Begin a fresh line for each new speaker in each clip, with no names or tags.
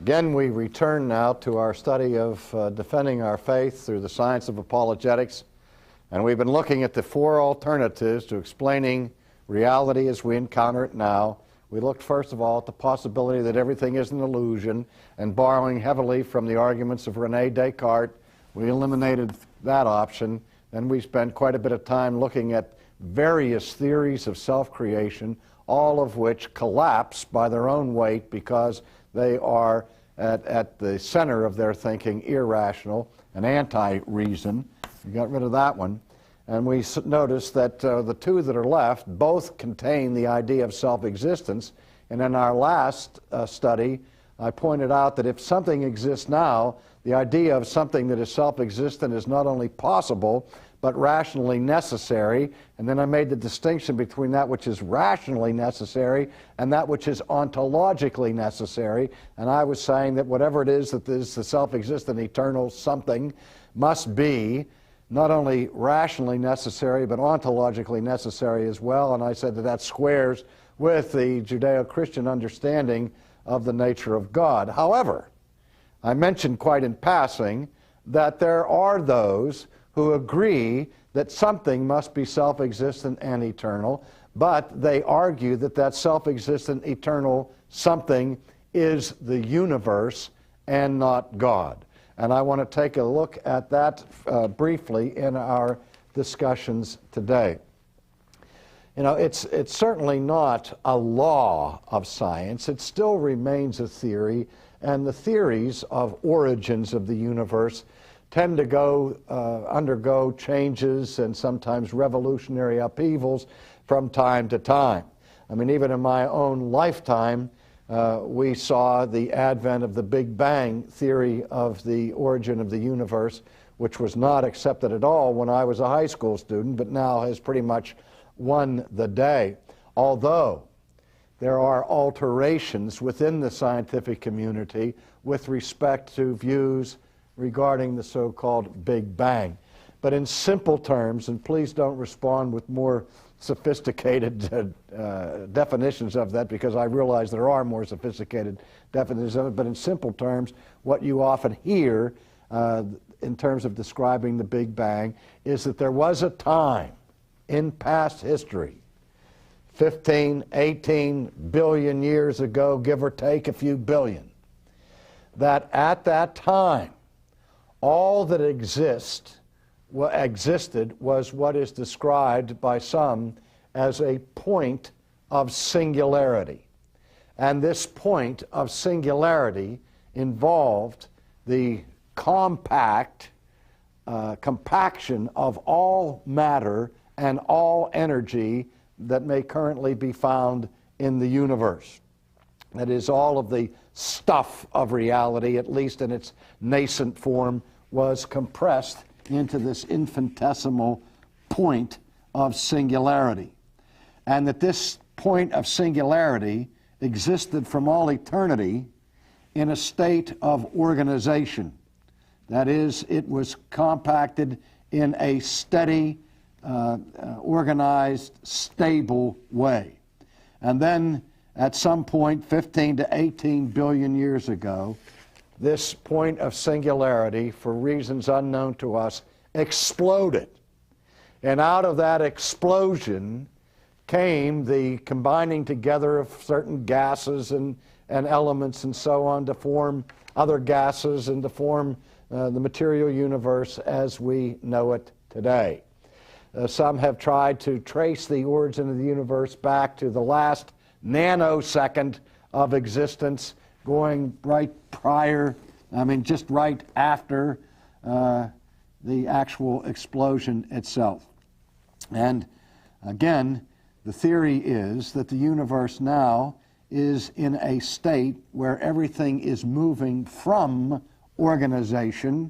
Again, we return now to our study of defending our faith through the science of apologetics. And we've been looking at the four alternatives to explaining reality as we encounter it now. We looked first of all at the possibility that everything is an illusion, and borrowing heavily from the arguments of René Descartes, we eliminated that option. Then we spent quite a bit of time looking at various theories of self-creation, all of which collapse by their own weight because they are at the center of their thinking irrational and anti-reason. We got rid of that one. And we noticed that the two that are left both contain the idea of self-existence. And in our last study, I pointed out that if something exists now, the idea of something that is self-existent is not only possible, but rationally necessary. And then I made the distinction between that which is rationally necessary and that which is ontologically necessary. And I was saying that whatever it is that is the self-existent eternal something must be not only rationally necessary, but ontologically necessary as well. And I said that that squares with the Judeo-Christian understanding of the nature of God. However, I mentioned quite in passing that there are those who agree that something must be self-existent and eternal, but they argue that that self-existent eternal something is the universe and not God. And I want to take a look at that briefly in our discussions today. You know, it's certainly not a law of science. It still remains a theory, and the theories of origins of the universe tend to undergo changes and sometimes revolutionary upheavals from time to time. I mean, even in my own lifetime, we saw the advent of the Big Bang theory of the origin of the universe, which was not accepted at all when I was a high school student, but now has pretty much won the day. Although there are alterations within the scientific community with respect to views regarding the so-called Big Bang. But in simple terms, and please don't respond with more sophisticated definitions of that, because I realize there are more sophisticated definitions of it, but in simple terms, what you often hear in terms of describing the Big Bang is that there was a time in past history, 15, 18 billion years ago, give or take a few billion, that at that time, all that existed was what is described by some as a point of singularity. And this point of singularity involved the compaction of all matter and all energy that may currently be found in the universe. That is, all of the stuff of reality, at least in its nascent form, was compressed into this infinitesimal point of singularity. And that this point of singularity existed from all eternity in a state of organization. That is, it was compacted in a steady, organized, stable way. And then at some point, 15 to 18 billion years ago, this point of singularity, for reasons unknown to us, exploded. And out of that explosion came the combining together of certain gases and elements and so on to form other gases and to form the material universe as we know it today. Some have tried to trace the origin of the universe back to the last nanosecond of existence, going right prior, just right after the actual explosion itself. And again, the theory is that the universe now is in a state where everything is moving from organization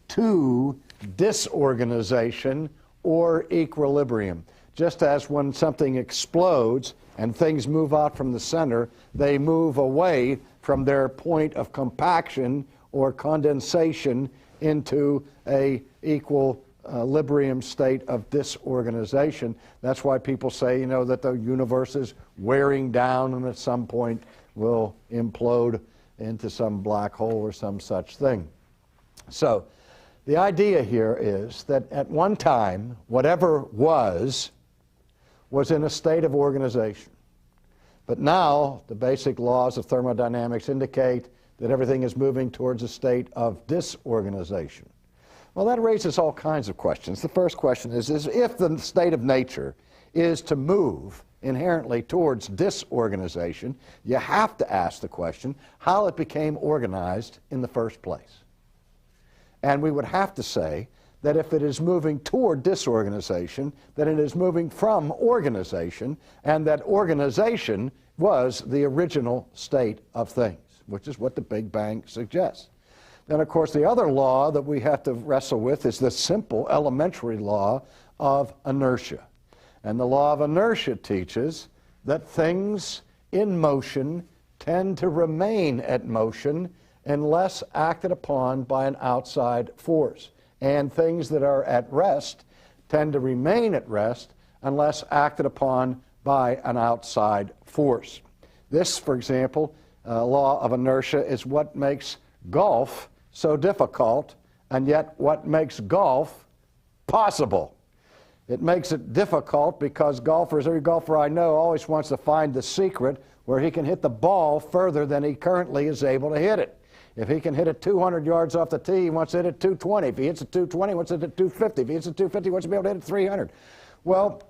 to disorganization or equilibrium. Just as when something explodes and things move out from the center, they move away from their point of compaction or condensation into a equilibrium state of disorganization. That's why people say, that the universe is wearing down and at some point will implode into some black hole or some such thing. So the idea here is that at one time, whatever was in a state of organization. But now the basic laws of thermodynamics indicate that everything is moving towards a state of disorganization. Well, that raises all kinds of questions. The first question is if the state of nature is to move inherently towards disorganization, you have to ask the question how it became organized in the first place. And we would have to say that if it is moving toward disorganization, then it is moving from organization, and that organization was the original state of things, which is what the Big Bang suggests. Then, of course, the other law that we have to wrestle with is the simple elementary law of inertia. And the law of inertia teaches that things in motion tend to remain at motion unless acted upon by an outside force. And things that are at rest tend to remain at rest unless acted upon by an outside force. This, for example, law of inertia is what makes golf so difficult, and yet what makes golf possible. It makes it difficult because every golfer I know always wants to find the secret where he can hit the ball further than he currently is able to hit it. If he can hit it 200 yards off the tee, he wants to hit it 220. If he hits it 220, he wants to hit it 250. If he hits it 250, he wants to be able to hit it 300. Well,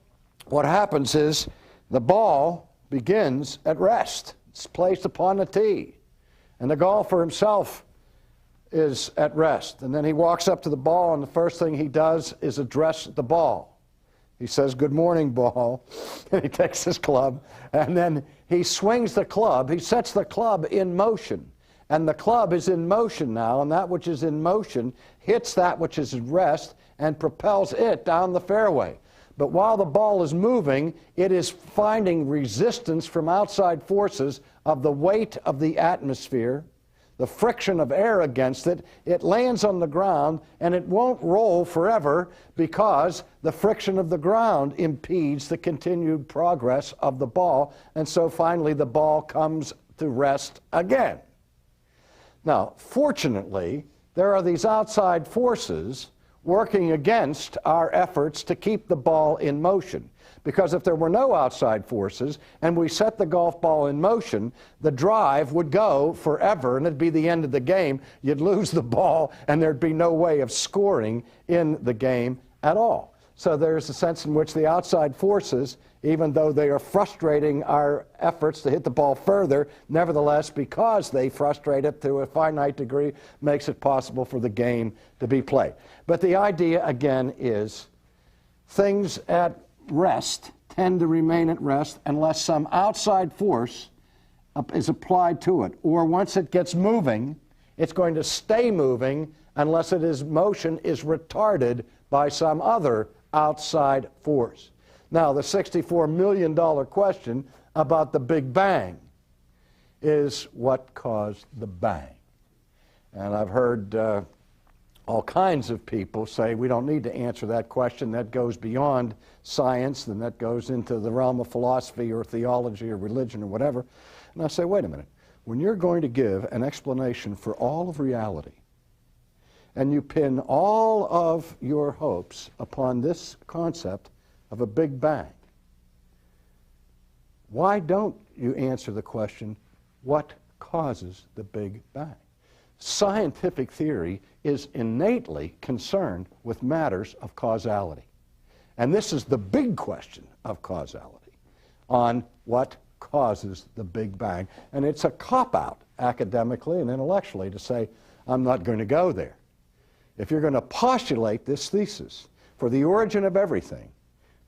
what happens is the ball begins at rest. It's placed upon the tee. And the golfer himself is at rest. And then he walks up to the ball, and the first thing he does is address the ball. He says, "Good morning, ball." And he takes his club, and then he swings the club. He sets the club in motion. And the club is in motion now, and that which is in motion hits that which is at rest and propels it down the fairway. But while the ball is moving, it is finding resistance from outside forces of the weight of the atmosphere, the friction of air against it. It lands on the ground, and it won't roll forever because the friction of the ground impedes the continued progress of the ball, and so finally the ball comes to rest again. Now, fortunately, there are these outside forces working against our efforts to keep the ball in motion. Because if there were no outside forces and we set the golf ball in motion, the drive would go forever and it'd be the end of the game. You'd lose the ball and there'd be no way of scoring in the game at all. So there's a sense in which the outside forces, even though they are frustrating our efforts to hit the ball further, nevertheless, because they frustrate it to a finite degree, makes it possible for the game to be played. But the idea, again, is things at rest tend to remain at rest unless some outside force is applied to it. Or once it gets moving, it's going to stay moving unless its motion is retarded by some other outside force. Now, the $64 million question about the Big Bang is what caused the bang. And I've heard all kinds of people say we don't need to answer that question. That goes beyond science, and that goes into the realm of philosophy or theology or religion or whatever. And I say, wait a minute. When you're going to give an explanation for all of reality, and you pin all of your hopes upon this concept of a Big Bang, why don't you answer the question, what causes the Big Bang? Scientific theory is innately concerned with matters of causality. And this is the big question of causality, on what causes the Big Bang. And it's a cop-out academically and intellectually to say, I'm not going to go there. If you're going to postulate this thesis for the origin of everything,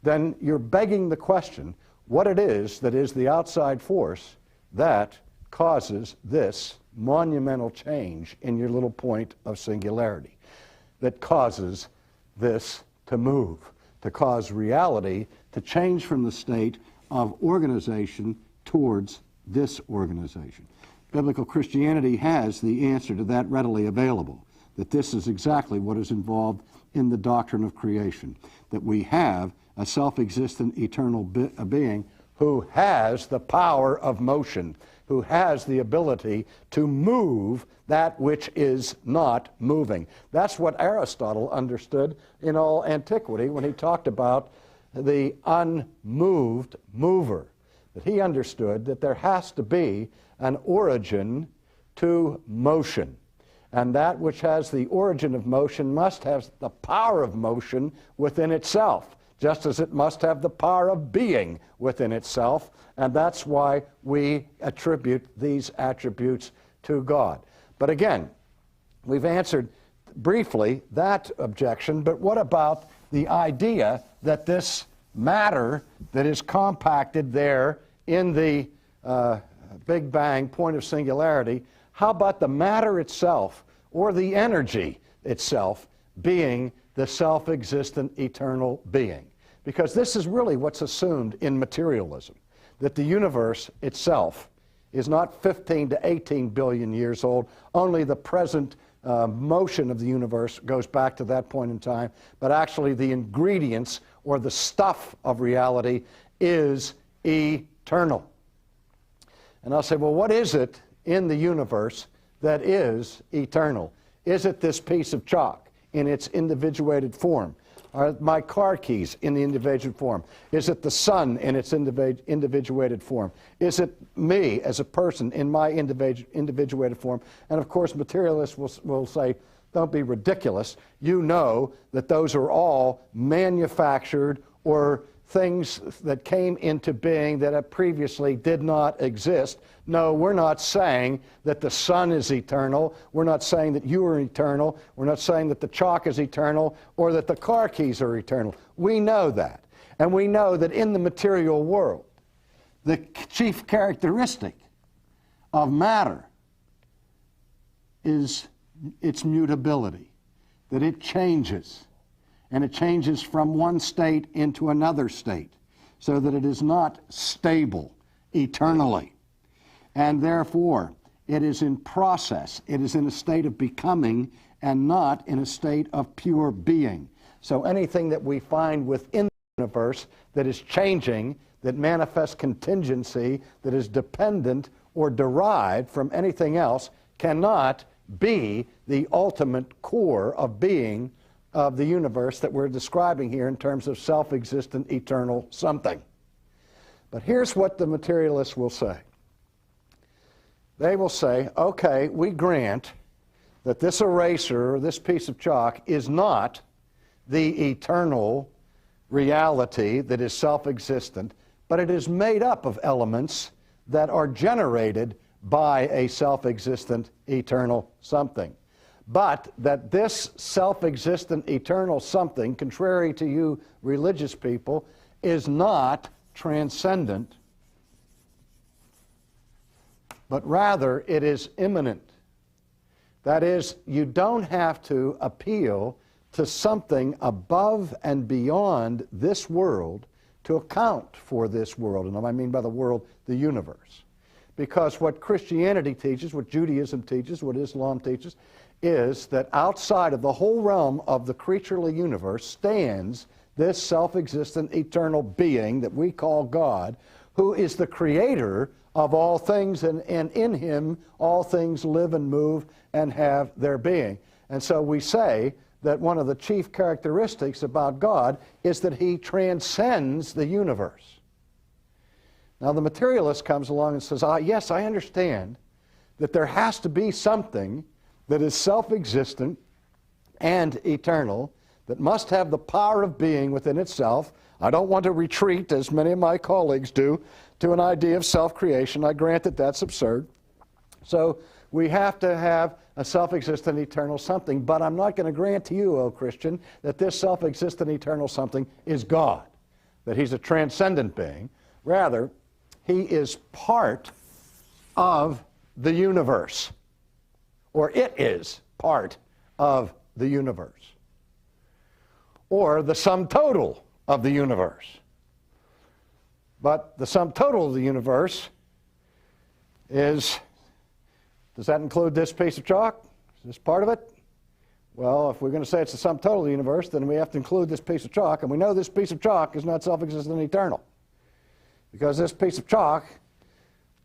then you're begging the question what it is that is the outside force that causes this monumental change in your little point of singularity, that causes this to move, to cause reality to change from the state of organization towards disorganization. Biblical Christianity has the answer to that readily available, that this is exactly what is involved in the doctrine of creation, that we have a self-existent eternal being who has the power of motion, who has the ability to move that which is not moving. That's what Aristotle understood in all antiquity when he talked about the unmoved mover. That he understood that there has to be an origin to motion. And that which has the origin of motion must have the power of motion within itself, just as it must have the power of being within itself. And that's why we attribute these attributes to God. But again, we've answered briefly that objection, but what about the idea that this matter that is compacted there in the Big Bang point of singularity, how about the matter itself or the energy itself being the self-existent eternal being? Because this is really what's assumed in materialism, that the universe itself is not 15 to 18 billion years old. Only the present motion of the universe goes back to that point in time, but actually the ingredients or the stuff of reality is eternal. And I'll say, well, what is it in the universe that is eternal? Is it this piece of chalk in its individuated form? Are my car keys in the individuated form? Is it the sun in its individuated form? Is it me as a person in my individuated form? And of course, materialists will say, don't be ridiculous. You know that those are all manufactured or things that came into being that previously did not exist. No, we're not saying that the sun is eternal. We're not saying that you are eternal. We're not saying that the chalk is eternal or that the car keys are eternal. We know that. And we know that in the material world, the chief characteristic of matter is its mutability, that it changes. And it changes from one state into another state, so that it is not stable eternally. And therefore, it is in process. It is in a state of becoming and not in a state of pure being. So anything that we find within the universe that is changing, that manifests contingency, that is dependent or derived from anything else, cannot be the ultimate core of being of the universe that we're describing here in terms of self-existent eternal something. But here's what the materialists will say. They will say, okay, we grant that this eraser or this piece of chalk is not the eternal reality that is self-existent, but it is made up of elements that are generated by a self-existent eternal something. But that this self-existent eternal something, contrary to you religious people, is not transcendent, but rather it is immanent. That is, you don't have to appeal to something above and beyond this world to account for this world. And I mean by the world, the universe. Because what Christianity teaches, what Judaism teaches, what Islam teaches, is that outside of the whole realm of the creaturely universe stands this self-existent eternal being that we call God, who is the creator of all things, and in him all things live and move and have their being. And so we say that one of the chief characteristics about God is that he transcends the universe. Now the materialist comes along and says, yes, I understand that there has to be something that is self-existent and eternal, that must have the power of being within itself. I don't want to retreat, as many of my colleagues do, to an idea of self-creation. I grant that that's absurd. So we have to have a self-existent eternal something, but I'm not going to grant to you, O Christian, that this self-existent eternal something is God, that he's a transcendent being. Rather, he is part of the universe, or it is part of the universe, or the sum total of the universe. But the sum total of the universe is, does that include this piece of chalk? Is this part of it? Well, if we're going to say it's the sum total of the universe, then we have to include this piece of chalk, and we know this piece of chalk is not self-existent and eternal, because this piece of chalk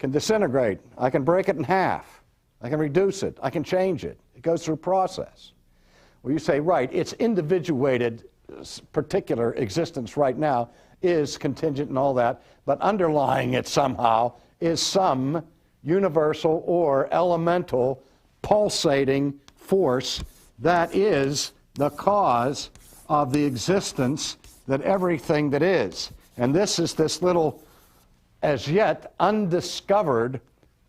can disintegrate. I can break it in half. I can reduce it. I can change it. It goes through a process. Well, you say, right, its individuated particular existence right now is contingent and all that, but underlying it somehow is some universal or elemental pulsating force that is the cause of the existence that everything that is. And this is this little, as yet undiscovered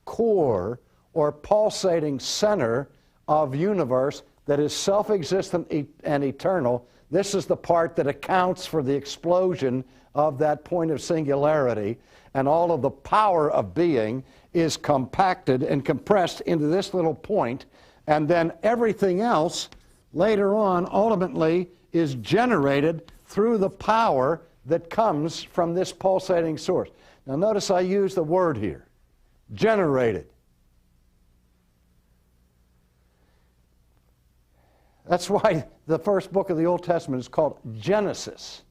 core or pulsating center of universe that is self-existent and eternal. This is the part that accounts for the explosion of that point of singularity, and all of the power of being is compacted and compressed into this little point, and then everything else later on ultimately is generated through the power that comes from this pulsating source. Now notice I use the word here, generated. That's why the first book of the Old Testament is called Genesis,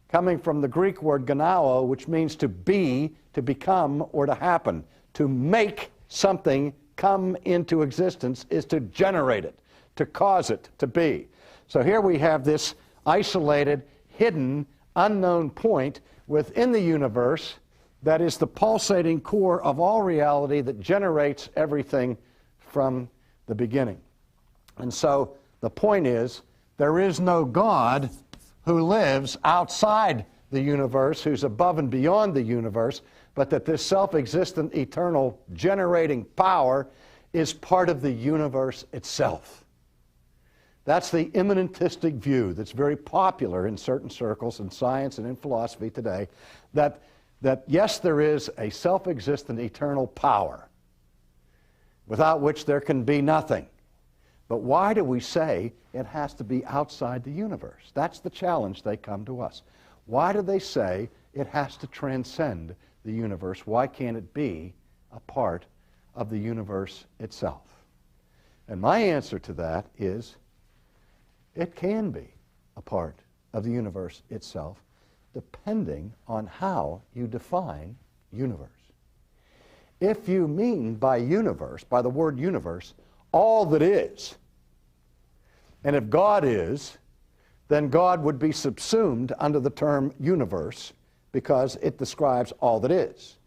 coming from the Greek word ganao, which means to be, to become, or to happen. To make something come into existence is to generate it, to cause it to be. So here we have this isolated, hidden, unknown point within the universe that is the pulsating core of all reality that generates everything from the beginning. And so the point is, there is no God who lives outside the universe, who's above and beyond the universe, but that this self-existent, eternal, generating power is part of the universe itself. That's the immanentistic view that's very popular in certain circles in science and in philosophy today, that yes, there is a self-existent, eternal power without which there can be nothing. But why do we say it has to be outside the universe? That's the challenge they come to us. Why do they say it has to transcend the universe? Why can't it be a part of the universe itself? And my answer to that is it can be a part of the universe itself, depending on how you define universe. If you mean by universe, by the word universe, all that is, and if God is, then God would be subsumed under the term universe because it describes all that is.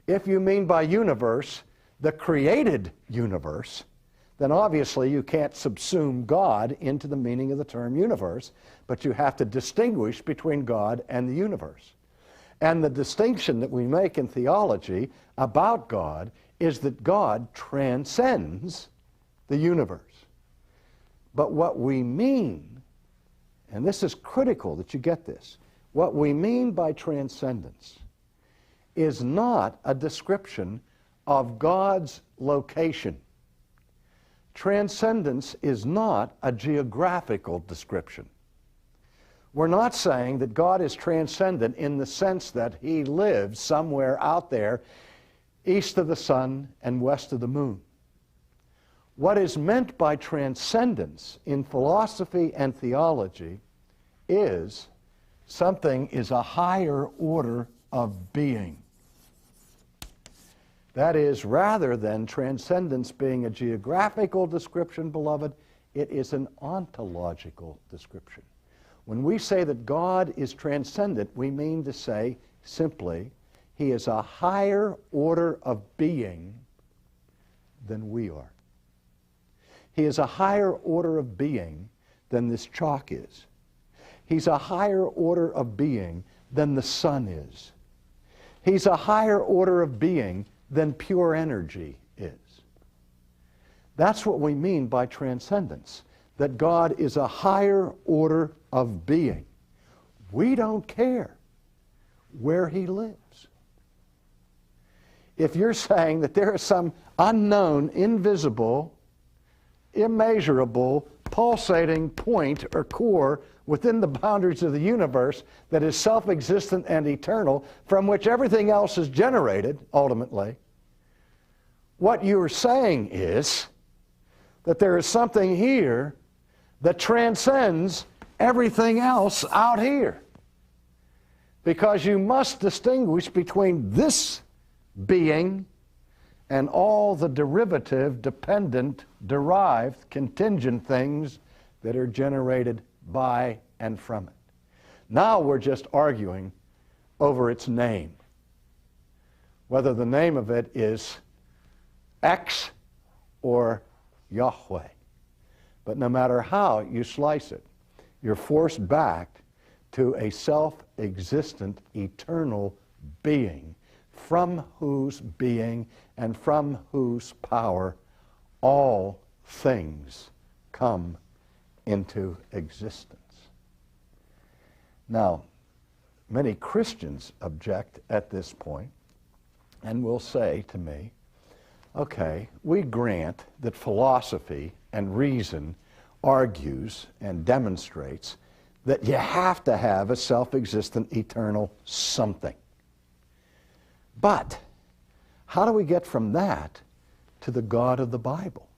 If you mean by universe the created universe, then obviously you can't subsume God into the meaning of the term universe, but you have to distinguish between God and the universe. And the distinction that we make in theology about God is that God transcends the universe. But what we mean, and this is critical that you get this, what we mean by transcendence is not a description of God's location. Transcendence is not a geographical description. We're not saying that God is transcendent in the sense that He lives somewhere out there east of the sun and west of the moon. What is meant by transcendence in philosophy and theology is something is a higher order of being. That is, rather than transcendence being a geographical description, beloved, it is an ontological description. When we say that God is transcendent, we mean to say simply, He is a higher order of being than we are. He is a higher order of being than this chalk is. He's a higher order of being than the sun is. He's a higher order of being than pure energy is. That's what we mean by transcendence, that God is a higher order of being. We don't care where He lives. If you're saying that there is some unknown, invisible, immeasurable, pulsating point or core within the boundaries of the universe that is self-existent and eternal, from which everything else is generated, ultimately, what you're saying is that there is something here that transcends everything else out here. Because you must distinguish between this being and all the derivative, dependent, derived, contingent things that are generated by and from it. Now we're just arguing over its name, whether the name of it is X or Yahweh. But no matter how you slice it, you're forced back to a self-existent, eternal being, from whose being and from whose power all things come into existence. Now, many Christians object at this point and will say to me, okay, we grant that philosophy and reason argues and demonstrates that you have to have a self-existent, eternal something. But how do we get from that to the God of the Bible?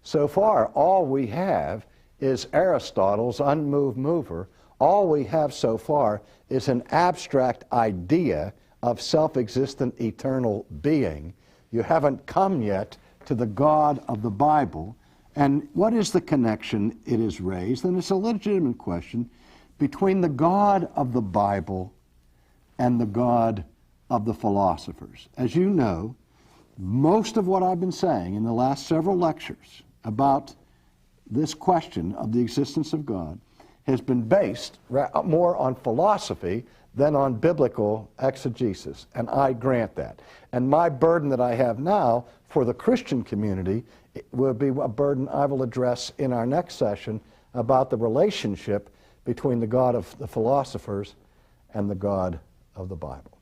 So far, all we have is Aristotle's unmoved mover. All we have so far is an abstract idea of self-existent, eternal being. You haven't come yet to the God of the Bible. And what is the connection, it is raised, and it's a legitimate question, between the God of the Bible and the God of the philosophers? As you know, most of what I've been saying in the last several lectures about this question of the existence of God has been based more on philosophy than on biblical exegesis, and I grant that. And my burden that I have now for the Christian community will be a burden I will address in our next session about the relationship between the God of the philosophers and the God of the Bible.